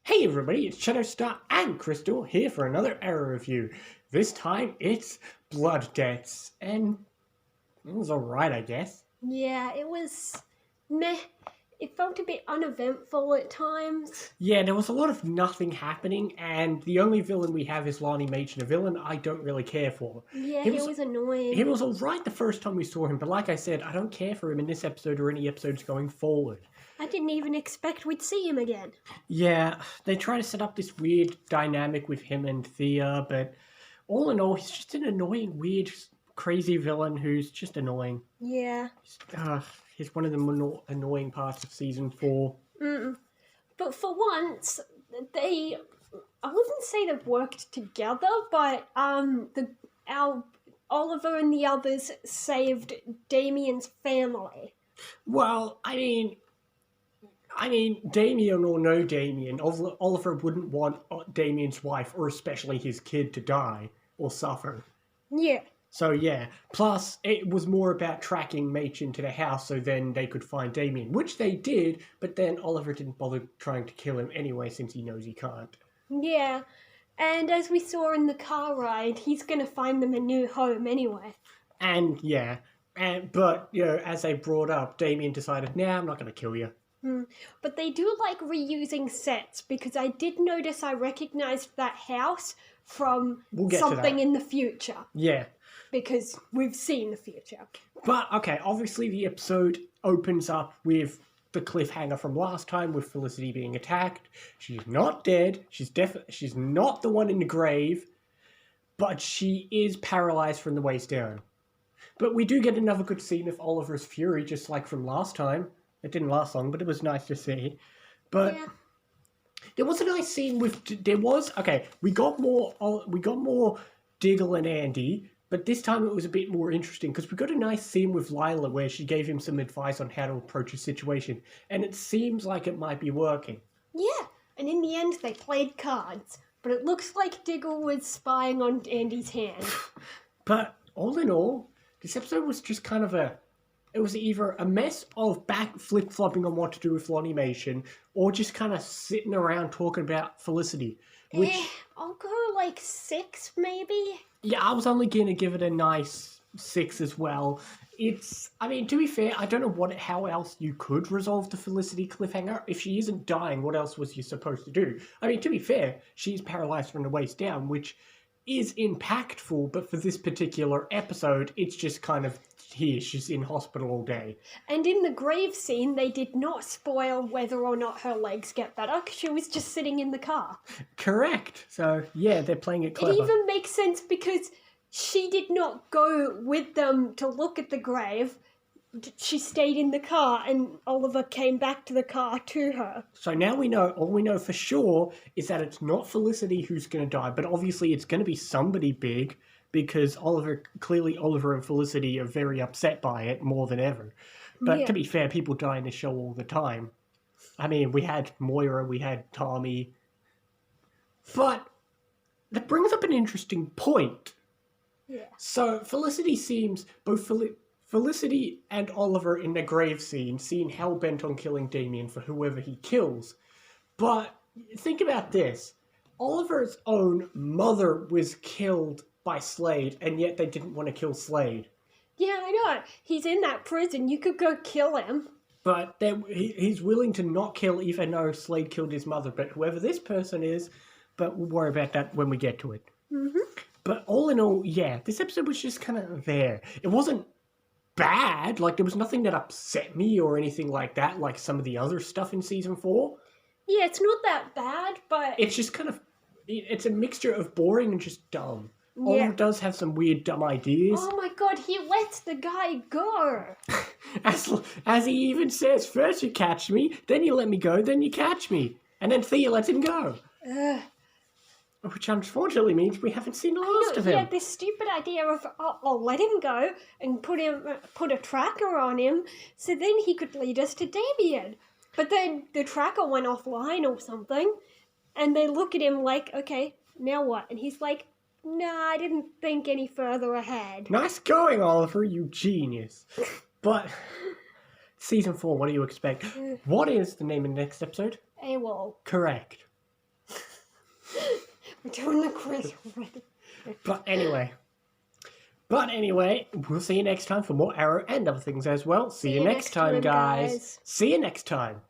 Hey everybody, it's Shadowstar and Crystal here for another error review. This time it's Blood Debts, and it was alright, I guess. Yeah, it was meh. It felt a bit uneventful at times. Yeah, there was a lot of nothing happening, and the only villain we have is Lonnie Machen, a villain I don't really care for. Yeah, He he was was annoying. he was alright the first time we saw him, but like I said, I don't care for him in this episode or any episodes going forward. I didn't even expect we'd see him again. Yeah, they try to set up this weird dynamic with him and Thea, but all in all, he's just an annoying, weird, crazy villain who's just annoying. Yeah. He's one of the more annoying parts of season 4. But for once, I wouldn't say they've worked together, but our Oliver and the others saved Damien's family. Well, I mean, Damien or no Damien, Oliver wouldn't want Damien's wife, or especially his kid, to die or suffer. Yeah. So yeah, plus it was more about tracking Machen to the house so then they could find Damien, which they did, but then Oliver didn't bother trying to kill him anyway since he knows he can't. Yeah. And as we saw in the car ride, he's gonna find them a new home anyway. And yeah, but you know, as they brought up, Damien decided, nah, I'm not going to kill you. But they do like reusing sets because I did notice I recognized that house from something in the future. Yeah. Because we've seen the future. But, okay, obviously the episode opens up with the cliffhanger from last time with Felicity being attacked. She's not dead. She's not the one in the grave. But she is paralyzed from the waist down. But we do get another good scene of Oliver's fury, just like from last time. It didn't last long, but it was nice to see. But yeah. There was a nice scene with... we got more Diggle and Andy, but this time it was a bit more interesting, because we got a nice scene with Lila where she gave him some advice on how to approach a situation, and it seems like it might be working. Yeah, and in the end they played cards, but it looks like Diggle was spying on Andy's hand. But all in all, this episode was just kind of it was either a mess of back flip-flopping on what to do with Lonnie Machen, or just kind of sitting around talking about Felicity. Which, I'll go like 6 maybe. Yeah, I was only going to give it a nice 6 as well. To be fair, I don't know how else you could resolve the Felicity cliffhanger. If she isn't dying, what else was you supposed to do? To be fair, she's paralyzed from the waist down, which is impactful, but for this particular episode, it's just kind of here. She's in hospital all day. And in the grave scene, they did not spoil whether or not her legs get better, because she was just sitting in the car. Correct. So, yeah, they're playing it clever. It even makes sense because she did not go with them to look at the grave. She stayed in the car, and Oliver came back to the car to her. So now all we know for sure is that it's not Felicity who's going to die, but obviously it's going to be somebody big, because Oliver and Felicity are very upset by it more than ever. But to be fair, people die in the show all the time. We had Moira, we had Tommy. But that brings up an interesting point. Yeah. So Felicity seems, Felicity and Oliver in the grave scene seem hell-bent on killing Damien for whoever he kills. But think about this. Oliver's own mother was killed by Slade, and yet they didn't want to kill Slade. Yeah, I know. He's in that prison. You could go kill him. But he's willing to not kill even though Slade killed his mother. But whoever this person is, but we'll worry about that when we get to it. Mm-hmm. But all in all, yeah, this episode was just kind of there. It wasn't bad. Like, there was nothing that upset me or anything like that, like some of the other stuff in Season 4. Yeah, it's not that bad, but... It's just kind of... It's a mixture of boring and just dumb. Yeah. Oliver does have some weird, dumb ideas. Oh my god, he lets the guy go! as he even says, first you catch me, then you let me go, then you catch me. And then Thea lets him go. Which unfortunately means we haven't seen the last of him. He had this stupid idea of, I'll let him go and put a tracker on him so then he could lead us to Damien. But then the tracker went offline or something, and they look at him like, okay, now what? And he's like, nah, I didn't think any further ahead. Nice going, Oliver, you genius. But Season 4, what do you expect? What is the name of the next episode? AWOL. Correct. We're doing the quiz already. But anyway, we'll see you next time for more Arrow and other things as well. See you next time, guys. See you next time.